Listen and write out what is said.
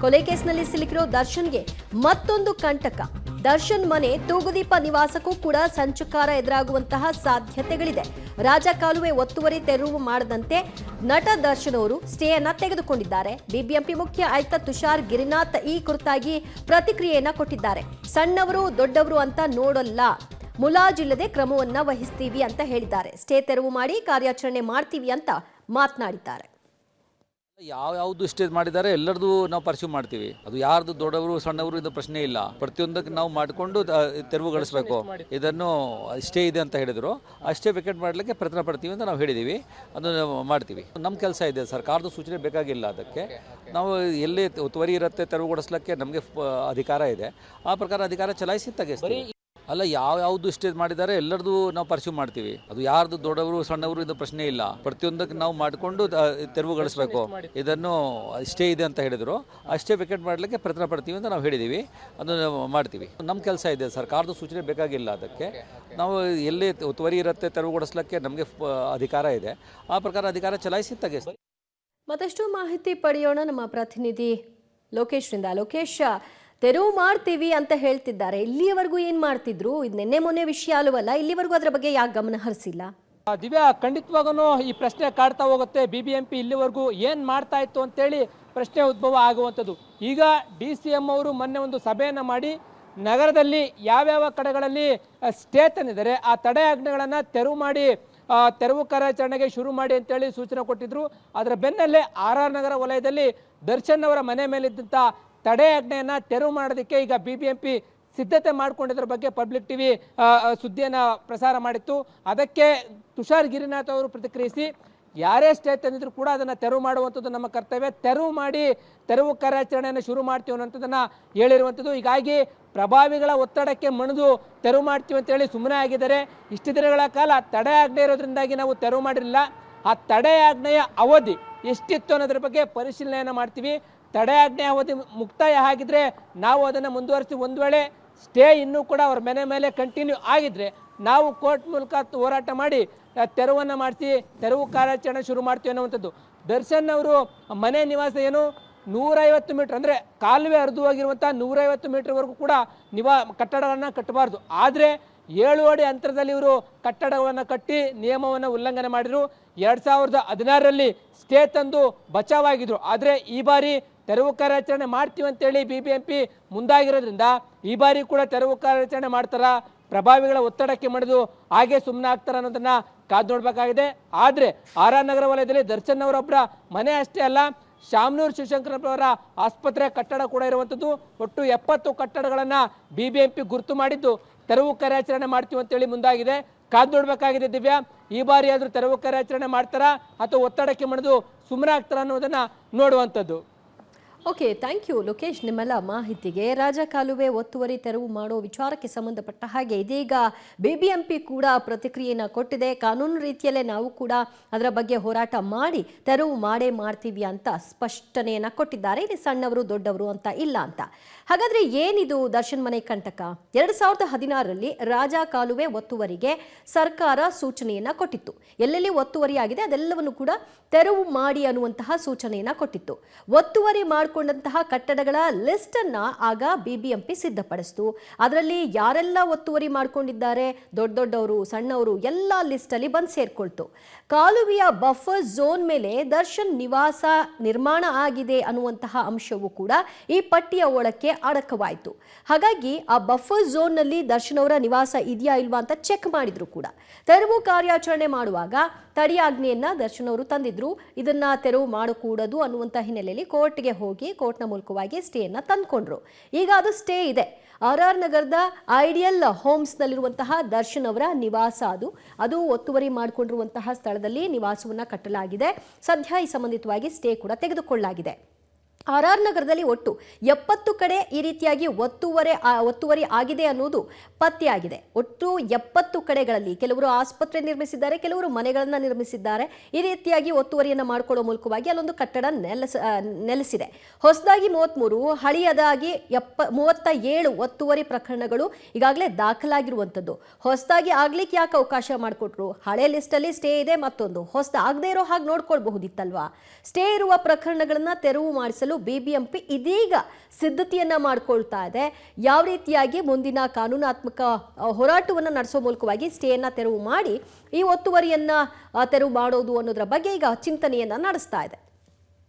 ಕೊಲೆ ಕೇಸ್ನಲ್ಲಿ ಸಿಲುಕಿರೋ ದರ್ಶನ್ಗೆ ಮತ್ತೊಂದು ಕಂಟಕ. ದರ್ಶನ್ ಮನೆ ತೂಗುದೀಪ ನಿವಾಸಕ್ಕೂ ಕೂಡ ಸಂಚುಕಾರ ಎದುರಾಗುವಂತಹ ಸಾಧ್ಯತೆಗಳಿದೆ. ರಾಜಕಾಲುವೆ ಒತ್ತುವರಿ ತೆರವು ಮಾಡದಂತೆ ನಟ ದರ್ಶನ್ ಅವರು ಸ್ಟೇ ಅನ್ನ ತೆಗೆದುಕೊಂಡಿದ್ದಾರೆ. ಬಿಬಿಎಂಪಿ ಮುಖ್ಯ ಆಯುಕ್ತ ತುಷಾರ್ ಗಿರಿನಾಥ್ ಈ ಕುರಿತಾಗಿ ಪ್ರತಿಕ್ರಿಯೆಯನ್ನ ಕೊಟ್ಟಿದ್ದಾರೆ. ಸಣ್ಣವರು ದೊಡ್ಡವರು ಅಂತ ನೋಡಲ್ಲ, ಮುಲಾಜಿಲ್ಲದೆ ಕ್ರಮವನ್ನ ವಹಿಸ್ತೀವಿ ಅಂತ ಹೇಳಿದ್ದಾರೆ. ಸ್ಟೇ ತೆರವು ಮಾಡಿ ಕಾರ್ಯಾಚರಣೆ ಮಾಡ್ತೀವಿ ಅಂತ ಮಾತನಾಡಿದ್ದಾರೆ. ಯಾವ್ದು ಸ್ಟೇಜ್ ಮಾಡಿದ್ದಾರೆ ಎಲ್ಲರದು ನಾವು ಪರ್ಸ್ಯೂ ಮಾಡ್ತೀವಿ. ಅದು ಯಾರ್ದು ದೊಡ್ಡವರು ಸಣ್ಣವರು ಇದು ಪ್ರಶ್ನೆ ಇಲ್ಲ. ಪ್ರತಿಯೊಂದಕ್ಕೆ ನಾವು ಮಾಡಿಕೊಂಡು ತೆರವುಗೊಳಿಸಬೇಕು. ಇದನ್ನು ಸ್ಟೇ ಇದೆ ಅಂತ ಹೇಳಿದ್ರು, ಅಷ್ಟೇ ವಿಕೆಟ್ ಮಾಡಲಿಕ್ಕೆ ಪ್ರಯತ್ನ ಪಡ್ತೀವಿ ಅಂತ ನಾವು ಹೇಳಿದ್ದೀವಿ. ಅದನ್ನು ಮಾಡ್ತೀವಿ. ನಮ್ಮ ಕೆಲಸ ಇದೆ, ಸರ್ಕಾರದ ಸೂಚನೆ ಬೇಕಾಗಿಲ್ಲ. ಅದಕ್ಕೆ ನಾವು ಎಲ್ಲಿ ಒತ್ತುವರಿ ಇರುತ್ತೆ ತೆರವುಗೊಳಿಸ್ಲಿಕ್ಕೆ ನಮಗೆ ಅಧಿಕಾರ ಇದೆ. ಆ ಪ್ರಕಾರ ಅಧಿಕಾರ ಚಲಾಯಿಸಿ ತೆಗೆಸ್ತೀವಿ. ಅಲ್ಲ, ಯಾವ್ದು ಸ್ಟೇಜ್ ಮಾಡಿದ್ದಾರೆ ಎಲ್ಲರದು ನಾವು ಪರ್ಸ್ಯೂ ಮಾಡ್ತೀವಿ. ಅದು ಯಾರ್ದು ದೊಡ್ಡವರು ಸಣ್ಣವರು ಇದು ಪ್ರಶ್ನೆ ಇಲ್ಲ. ಪ್ರತಿಯೊಂದಕ್ಕೆ ನಾವು ಮಾಡಿಕೊಂಡು ತೆರವುಗೊಳಿಸಬೇಕು. ಇದನ್ನು ಸ್ಟೇ ಇದೆ ಅಂತ ಹೇಳಿದ್ರು, ಅಷ್ಟೇ ವಿಕೆಟ್ ಮಾಡಲಿಕ್ಕೆ ಪ್ರಯತ್ನ ಪಡ್ತೀವಿ ಅಂತ ನಾವು ಹೇಳಿದ್ದೀವಿ. ಅದನ್ನು ಮಾಡ್ತೀವಿ. ನಮ್ಮ ಕೆಲಸ ಇದೆ, ಸರ್ಕಾರದ ಸೂಚನೆ ಬೇಕಾಗಿಲ್ಲ. ಅದಕ್ಕೆ ನಾವು ಎಲ್ಲಿ ಒತ್ತುವರಿ ಇರುತ್ತೆ ತೆರವುಗೊಳಿಸ್ಲಿಕ್ಕೆ ನಮಗೆ ಅಧಿಕಾರ ಇದೆ. ಆ ಪ್ರಕಾರ ಅಧಿಕಾರ ಚಲಾಯಿಸಿ ತೆಗೆಸ್ತೀವಿ. ಮತ್ತಷ್ಟು ಮಾಹಿತಿ ಪಡೆಯೋಣ ನಮ್ಮ ಪ್ರತಿನಿಧಿ ಲೋಕೇಶ್ರಿಂದ. ಲೋಕೇಶ್, ತೆರವು ಮಾಡ್ತೀವಿ ಅಂತ ಹೇಳ್ತಿದ್ದಾರೆ. ಇಲ್ಲಿಯವರೆಗೂ ಏನ್ ಮಾಡ್ತಿದ್ರು? ಇದು ನಿನ್ನೆ ಮೊನ್ನೆ ವಿಷಯ ಅಲ್ವಲ್ಲ, ಇಲ್ಲಿವರೆಗೂ ಅದರ ಬಗ್ಗೆ ಯಾಕೆ ಗಮನ ಹರಿಸಿಲ್ಲ? ದಿವ್ಯಾ, ಖಂಡಿತವಾಗೂ ಈ ಪ್ರಶ್ನೆ ಕಾಡ್ತಾ ಹೋಗುತ್ತೆ. ಬಿಬಿಎಂಪಿ ಇಲ್ಲಿವರೆಗೂ ಏನ್ ಮಾಡ್ತಾ ಇತ್ತು ಅಂತೇಳಿ ಪ್ರಶ್ನೆ ಉದ್ಭವ ಆಗುವಂಥದ್ದು. ಈಗ DCM ಅವರು ಮೊನ್ನೆ ಒಂದು ಸಭೆಯನ್ನು ಮಾಡಿ ನಗರದಲ್ಲಿ ಯಾವ್ಯಾವ ಕಡೆಗಳಲ್ಲಿ ಸ್ಟೇ ತಂದಿದ್ದಾರೆ ಆ ತಡೆಯಾಜ್ಞೆಗಳನ್ನು ತೆರವು ಮಾಡಿ ತೆರವು ಕಾರ್ಯಾಚರಣೆಗೆ ಶುರು ಮಾಡಿ ಅಂತೇಳಿ ಸೂಚನೆ ಕೊಟ್ಟಿದ್ರು. ಅದರ ಬೆನ್ನಲ್ಲೇ RR ನಗರ ವಲಯದಲ್ಲಿ ದರ್ಶನ್ ಅವರ ಮನೆ ಮೇಲಿದ್ದಂಥ ತಡೆಯಾಜ್ಞೆಯನ್ನು ತೆರವು ಮಾಡೋದಕ್ಕೆ ಈಗ ಬಿಬಿಎಂಪಿ ಸಿದ್ಧತೆ ಮಾಡಿಕೊಂಡಿದ್ರ ಬಗ್ಗೆ ಪಬ್ಲಿಕ್ ಟಿವಿ ಸುದ್ದಿಯನ್ನು ಪ್ರಸಾರ ಮಾಡಿತ್ತು. ಅದಕ್ಕೆ ತುಷಾರ್ ಗಿರಿನಾಥ್ ಅವರು ಪ್ರತಿಕ್ರಿಯಿಸಿ, ಯಾರೇ ಸ್ಟೇ ತಂದಿದ್ರು ಕೂಡ ಅದನ್ನು ತೆರವು ಮಾಡುವಂಥದ್ದು ನಮ್ಮ ಕರ್ತವ್ಯ, ತೆರವು ಮಾಡಿ ತೆರವು ಕಾರ್ಯಾಚರಣೆಯನ್ನು ಶುರು ಮಾಡ್ತೀವಿ ಅನ್ನೋಂಥದ್ದನ್ನು ಹೇಳಿರುವಂಥದ್ದು. ಹೀಗಾಗಿ ಪ್ರಭಾವಿಗಳ ಒತ್ತಡಕ್ಕೆ ಮಣಿದು ತೆರವು ಮಾಡ್ತೀವಿ ಅಂತೇಳಿ ಸುಮ್ಮನೆ ಆಗಿದ್ದಾರೆ. ಇಷ್ಟು ದಿನಗಳ ಕಾಲ ತಡೆಯಾಜ್ಞೆ ಇರೋದ್ರಿಂದಾಗಿ ನಾವು ತೆರವು ಮಾಡಿರಲಿಲ್ಲ. ಆ ತಡೆಯಾಜ್ಞೆಯ ಅವಧಿ ಎಷ್ಟಿತ್ತು ಅನ್ನೋದ್ರ ಬಗ್ಗೆ ಪರಿಶೀಲನೆಯನ್ನು ಮಾಡ್ತೀವಿ. ತಡೆಯಾಜ್ಞೆ ಅವಧಿ ಮುಕ್ತಾಯ ಆಗಿದ್ರೆ ನಾವು ಅದನ್ನು ಮುಂದುವರಿಸಿ, ಒಂದು ವೇಳೆ ಸ್ಟೇ ಇನ್ನೂ ಕೂಡ ಅವ್ರ ಮನೆ ಮೇಲೆ ಕಂಟಿನ್ಯೂ ಆಗಿದ್ರೆ ನಾವು ಕೋರ್ಟ್ ಮೂಲಕ ಹೋರಾಟ ಮಾಡಿ ತೆರವನ್ನು ಮಾಡಿಸಿ ತೆರವು ಕಾರ್ಯಾಚರಣೆ ಶುರು ಮಾಡ್ತೀವಿ ಅನ್ನುವಂಥದ್ದು. ದರ್ಶನ್ ಅವರು ಮನೆ ನಿವಾಸ ಏನು 150 ಮೀಟರ್ ಅಂದರೆ ಕಾಲುವೆ ಹರಿದುವಾಗಿರುವಂಥ 150 ಮೀಟರ್ವರೆಗೂ ಕೂಡ ಕಟ್ಟಡಗಳನ್ನು ಕಟ್ಟಬಾರ್ದು. ಆದರೆ 7 ಅಡಿ ಅಂತರದಲ್ಲಿ ಇವರು ಕಟ್ಟಡಗಳನ್ನು ಕಟ್ಟಿ ನಿಯಮವನ್ನು ಉಲ್ಲಂಘನೆ ಮಾಡಿದರು. 2016ರಲ್ಲಿ ಸ್ಟೇ ತಂದು ಬಚಾವಾಗಿದ್ರು. ಆದರೆ ಈ ಬಾರಿ ತೆರವು ಕಾರ್ಯಾಚರಣೆ ಮಾಡ್ತೀವಿ ಅಂತೇಳಿ ಬಿಬಿಎಂಪಿ ಮುಂದಾಗಿರೋದ್ರಿಂದ ಈ ಬಾರಿ ಕೂಡ ತೆರವು ಕಾರ್ಯಾಚರಣೆ ಮಾಡ್ತಾರ, ಪ್ರಭಾವಿಗಳ ಒತ್ತಡಕ್ಕೆ ಮಣಿದು ಹಾಗೆ ಸುಮ್ಮನೆ ಆಗ್ತಾರ ಅನ್ನೋದನ್ನ ಕಾದು ನೋಡ್ಬೇಕಾಗಿದೆ. ಆದರೆ RR ನಗರ ವಲಯದಲ್ಲಿ ದರ್ಶನ್ ಅವರೊಬ್ಬರ ಮನೆ ಅಷ್ಟೇ ಅಲ್ಲ, ಶಾಮನೂರು ಶಿವಶಂಕರಪ್ಪರವರ ಆಸ್ಪತ್ರೆ ಕಟ್ಟಡ ಕೂಡ ಇರುವಂಥದ್ದು. ಒಟ್ಟು 70 ಕಟ್ಟಡಗಳನ್ನು ಬಿಬಿಎಂಪಿ ಗುರುತು ಮಾಡಿದ್ದು ತೆರವು ಕಾರ್ಯಾಚರಣೆ ಮಾಡ್ತೀವಿ ಅಂತೇಳಿ ಮುಂದಾಗಿದೆ. ಕಾದು ನೋಡ್ಬೇಕಾಗಿದೆ ದಿವ್ಯಾ, ಈ ಬಾರಿ ಆದರೂ ತೆರವು ಕಾರ್ಯಾಚರಣೆ ಮಾಡ್ತಾರಾ ಅಥವಾ ಒತ್ತಡಕ್ಕೆ ಮಣಿದು ಸುಮ್ಮನೆ ಆಗ್ತಾರ ಅನ್ನೋದನ್ನ ನೋಡುವಂಥದ್ದು. ಓಕೆ, ಥ್ಯಾಂಕ್ ಯು ಲೋಕೇಶ್ ನಿಮ್ಮೆಲ್ಲ ಮಾಹಿತಿಗೆ. ರಾಜಕಾಲುವೆ ಒತ್ತುವರಿ ತೆರವು ಮಾಡೋ ವಿಚಾರಕ್ಕೆ ಸಂಬಂಧಪಟ್ಟ ಹಾಗೆ ಇದೀಗ ಬಿಬಿಎಂಪಿ ಕೂಡ ಪ್ರತಿಕ್ರಿಯೆಯನ್ನು ಕೊಟ್ಟಿದೆ. ಕಾನೂನು ರೀತಿಯಲ್ಲೇ ನಾವು ಕೂಡ ಅದರ ಬಗ್ಗೆ ಹೋರಾಟ ಮಾಡಿ ತೆರವು ಮಾಡೇ ಮಾಡ್ತೀವಿ ಅಂತ ಸ್ಪಷ್ಟನೆಯನ್ನು ಕೊಟ್ಟಿದ್ದಾರೆ. ಇಲ್ಲಿ ಸಣ್ಣವರು ದೊಡ್ಡವರು ಅಂತ ಇಲ್ಲ ಅಂತ. ಹಾಗಾದ್ರೆ ಏನಿದು ದರ್ಶನ್ ಮನೆ ಕಂಟಕ? 2016ರಲ್ಲಿ ರಾಜಕಾಲುವೆ ಒತ್ತುವರಿಗೆ ಸರ್ಕಾರ ಸೂಚನೆಯನ್ನ ಕೊಟ್ಟಿತ್ತು. ಎಲ್ಲೆಲ್ಲಿ ಒತ್ತುವರಿ ಆಗಿದೆ ಅದೆಲ್ಲವನ್ನು ಕೂಡ ತೆರವು ಮಾಡಿ ಅನ್ನುವಂತಹ ಸೂಚನೆಯನ್ನ ಕೊಟ್ಟಿತ್ತು. ಒತ್ತುವರಿ ಮಾಡಿಕೊಂಡಂತಹ ಕಟ್ಟಡಗಳ ಲಿಸ್ಟ್ ಅನ್ನ ಆಗ ಬಿಬಿಎಂಪಿ ಸಿದ್ಧಪಡಿಸಿತು. ಅದರಲ್ಲಿ ಯಾರೆಲ್ಲ ಒತ್ತುವರಿ ಮಾಡ್ಕೊಂಡಿದ್ದಾರೆ, ದೊಡ್ಡವರು ಸಣ್ಣವರು ಎಲ್ಲ ಲಿಸ್ಟ್ ಅಲ್ಲಿ ಬಂದು ಸೇರ್ಕೊಳ್ತು. ಕಾಲುವೆಯ ಬಫರ್ ಝೋನ್ ಮೇಲೆ ದರ್ಶನ್ ನಿವಾಸ ನಿರ್ಮಾಣ ಆಗಿದೆ ಅನ್ನುವಂತಹ ಅಂಶವೂ ಕೂಡ ಈ ಪಟ್ಟಿಯ ಒಳಕ್ಕೆ ಅಡಕವಾಯಿತು. ಹಾಗಾಗಿ ಆ ಬಫರ್ ಝೋನ್ ನಲ್ಲಿ ದರ್ಶನ್ ಅವರ ನಿವಾಸ ಇದೆಯಾ ಇಲ್ವಾ ಅಂತ ಚೆಕ್ ಮಾಡಿದ್ರು ಕೂಡ. ತೆರವು ಕಾರ್ಯಾಚರಣೆ ಮಾಡುವಾಗ ತಡೆಯಾಜ್ಞೆಯನ್ನ ದರ್ಶನ್ ಅವರು ತಂದಿದ್ರು. ಇದನ್ನ ತೆರವು ಮಾಡಕೂಡದು ಅನ್ನುವಂಥ ಹಿನ್ನೆಲೆಯಲ್ಲಿ ಕೋರ್ಟ್ಗೆ ಹೋಗಿ ಕೋರ್ಟ್ನ ಮೂಲಕವಾಗಿ ಸ್ಟೇಯನ್ನ ತಂದ್ಕೊಂಡ್ರು. ಈಗ ಅದು ಸ್ಟೇ ಇದೆ. RR ನಗರದ ಐಡಿಯಲ್ ಹೋಮ್ಸ್ನಲ್ಲಿರುವಂತಹ ದರ್ಶನ್ ಅವರ ನಿವಾಸ ಅದು ಒತ್ತುವರಿ ಮಾಡಿಕೊಂಡಿರುವಂತಹ ಸ್ಥಳದಲ್ಲಿ ನಿವಾಸವನ್ನ ಕಟ್ಟಲಾಗಿದೆ. ಸದ್ಯ ಈ ಸಂಬಂಧಿತವಾಗಿ ಸ್ಟೇ ಕೂಡ ತೆಗೆದುಕೊಳ್ಳಲಾಗಿದೆ. RR ನಗರದಲ್ಲಿ ಒಟ್ಟು 70 ಕಡೆ ಈ ರೀತಿಯಾಗಿ ಒತ್ತುವರಿ ಆಗಿದೆ ಅನ್ನೋದು ಪತ್ತೆಯಾಗಿದೆ. ಒಟ್ಟು 70 ಕಡೆಗಳಲ್ಲಿ ಕೆಲವರು ಆಸ್ಪತ್ರೆ ನಿರ್ಮಿಸಿದ್ದಾರೆ, ಕೆಲವರು ಮನೆಗಳನ್ನು ನಿರ್ಮಿಸಿದ್ದಾರೆ. ಈ ರೀತಿಯಾಗಿ ಒತ್ತುವರಿಯನ್ನು ಮಾಡಿಕೊಳ್ಳುವ ಮೂಲಕವಾಗಿ ಅಲ್ಲೊಂದು ಕಟ್ಟಡ ನೆಲೆಸಿದೆ. ಹೊಸದಾಗಿ 33, ಹಳೆಯದಾಗಿ 37 ಒತ್ತುವರಿ ಪ್ರಕರಣಗಳು ಈಗಾಗಲೇ ದಾಖಲಾಗಿರುವಂಥದ್ದು. ಹೊಸದಾಗಿ ಆಗ್ಲಿಕ್ಕೆ ಯಾಕೆ ಅವಕಾಶ ಮಾಡಿಕೊಟ್ರು? ಹಳೆ ಲಿಸ್ಟಲ್ಲಿ ಸ್ಟೇ ಇದೆ, ಮತ್ತೊಂದು ಹೊಸದಾಗದೇ ಇರೋ ಹಾಗೆ ನೋಡ್ಕೊಳ್ಬಹುದಿತ್ತಲ್ವಾ? ಸ್ಟೇ ಇರುವ ಪ್ರಕರಣಗಳನ್ನ ತೆರವು ಮಾಡಿಸಲು ಬಿಬಿಎಂಪಿ ಇದೀಗ ಸಿದ್ಧತೆಯನ್ನ ಮಾಡ್ಕೊಳ್ತಾ ಇದೆ. ಯಾವ ರೀತಿಯಾಗಿ ಮುಂದಿನ ಕಾನೂನಾತ್ಮಕ ಹೋರಾಟವನ್ನು ನಡೆಸೋ ಮೂಲಕವಾಗಿ ಸ್ಟೇಯನ್ನ ತೆರವು ಮಾಡಿ ಈ ಒತ್ತುವರಿಯನ್ನ ತೆರವು ಮಾಡೋದು ಅನ್ನೋದರ ಬಗ್ಗೆ ಈಗ ಚಿಂತನೆಯನ್ನ ನಡೆಸ್ತಾ ಇದೆ.